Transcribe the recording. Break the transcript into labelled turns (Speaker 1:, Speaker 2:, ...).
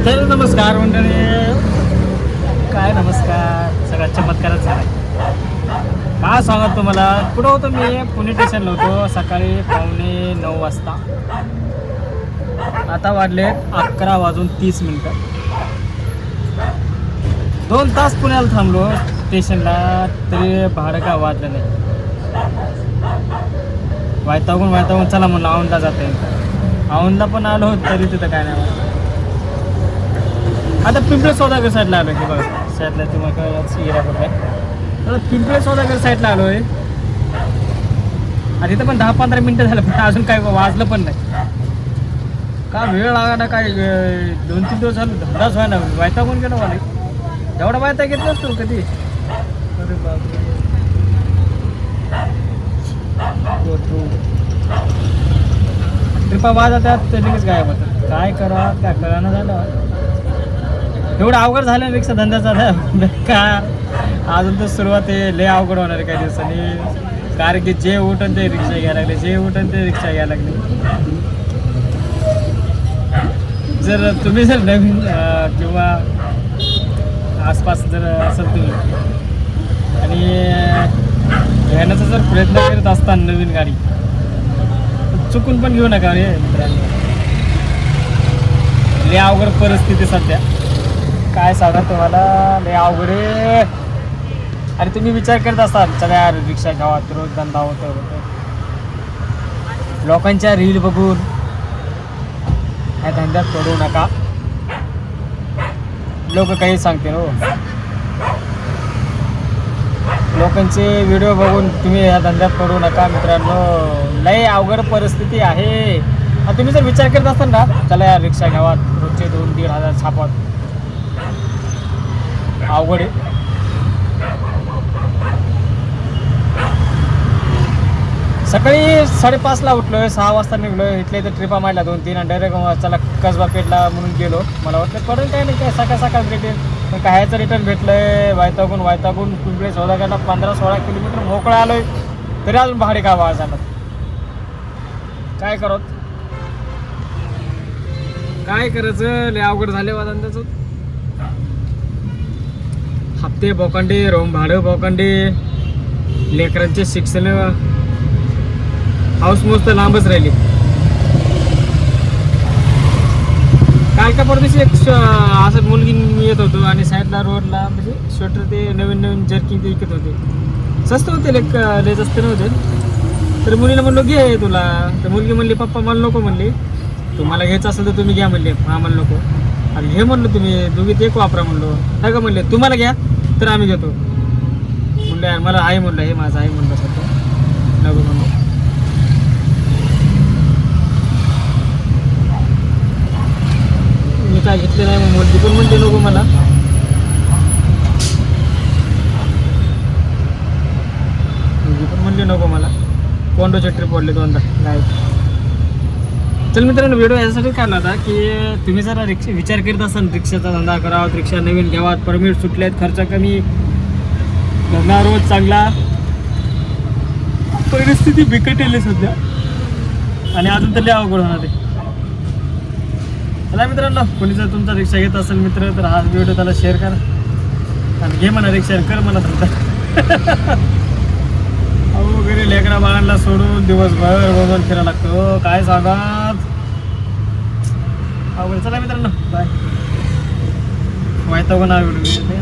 Speaker 1: तर नमस्कार मंडळी. काय नमस्कार, सगळा चमत्कारच झाला. काय सांगत तुम्हाला, कुठं होतो मी? पुणे स्टेशनला होतो सकाळी 8:45 वाजता. आता वाजले 11:30. 2 तास पुण्याला थांबलो स्टेशनला, तरी भाडं का वाजलं नाही. वैतागून चला म्हणलं औंधला जाते. औंधला पण आलो तरी तिथं काय नाही. आता पिंपळे सौदागर साईडला आलो आहे. बघा साईडला तुम्हाला एरिया कुठं आहे. तर पिंपळे सौदागर साईडला आलो आहे. आणि तिथं पण 10-15 मिनटं झालं, पण अजून काय वाजलं पण नाही. का वेळ लागा ना, काय 2-3 दिवस झालं धंदाच व्हाय ना. वैतागून गेलो मला. एवढा वैताग घेतला असतो कधी. अरे बापरे. ट्रिपा वाजा त्यात लगेच गायब होतं. काय करा काय कळानं झालं. एवढं अवघड झालं रिक्षा धंद्याचा का अजून तर सुरुवात आहे. लय अवघड होणार आहे काही दिवसांनी. कारण की जे उठन ते रिक्षा घ्यायला लागले, जे उठन ते रिक्षा घ्यायला लागले. जर तुम्ही जर नवीन किंवा आसपास जर असेल तुम्ही आणि घेण्याचा जर प्रयत्न करत असताना नवीन गाडी, चुकून पण घेऊ नका रे मित्रांनो. लय अवघड परिस्थिती सध्या. काय सांगा तुम्हाला, लय अवघड आहे. आणि तुम्ही विचार करत असाल सगळ्या रिक्षा घ्यावा, रोज धंदा होतो. लोकांच्या रील बघून ह्या धंद्यात पडू नका. लोक काही सांगते हो. लोकांचे व्हिडिओ बघून तुम्ही ह्या धंद्यात पडू नका मित्रांनो. लय अवघड परिस्थिती आहे. तुम्ही जर विचार करत असाल ना, चला या रिक्षा घ्यावा, रोजचे 2-1.5 हजार छापात, अवघड आहे. सकाळी 5:30ला उठलोय, 6 वाजता निघलोय. इथले तर ट्रिपा मारल्या 2-3 आणि डायरेक्ट चला कसबा पेठला म्हणून गेलो. मला वाटलं पडेल काय नाही, काय सकाळ भेटेल. पण कायचं रिटर्न भेटलंय. वैतागून पिंपळे सौदागरला 15-16 किलोमीटर मोकळा आलोय, तरी अजून भाडे का वाज झालं. काय करत, काय करायचं. लय अवघड झाले वादांचं. हप्ते बोकांडे, रूम भाडं बोकांडे, लेकरांचे शिक्षण, हाऊस मोज तर लांबच राहिली. काल का परदेशी एक असं मुलगी येत होतो आणि साईडला रोडला म्हणजे स्वेटर ते नवीन जर्किंग ते विकत होते. स्वस्त होते, लय जास्त नव्हते. तर मुलीला म्हणलो घे तुला. तर मुलगी म्हणली पप्पा मला नको म्हणली. तुम्हाला घ्यायचं असेल तर तुम्ही घ्या म्हणले, मला नको. आणि हे म्हणलं तुम्ही दोघीत एक वापरा म्हणलो. नका म्हणले तुम्हाला घ्या तर आम्ही घेतो म्हणलं. मला आहे म्हणलं, हे माझं आहे म्हणलं सध्या, नको म्हणलं. मी काय घेतले नाही मग मुलगी पण म्हणते नको मला. मुलगी पण म्हणली नको मला. कोंडोचे ट्रिप पडले 2दा काय. चल मित्रांनो, व्हिडिओ यासाठी काढला होता की तुम्ही जरा विचार करत असाल रिक्षाचा धंदा करावा, रिक्षा नवीन घ्यावा, परमिट सुटलेत, खर्च कमी, धंदा रोज चांगला. परिस्थिती बिकटेल सध्या आणि अजून तर लय अवघड होणार आहे. चला मित्रांनो, कोणी जर तुमचा रिक्षा घेत असेल मित्र तर हा व्हिडिओ त्याला शेअर करा आणि घे म्हणा रिक्षा, कर म्हणा धंदा. अहो वगैरे लेकरा बाळांना सोडून दिवसभर बघून फिरायला लागतो. काय सांगात अवघड. चला मित्रांनो, बाय. व्हायचं ना व्हिडिओ.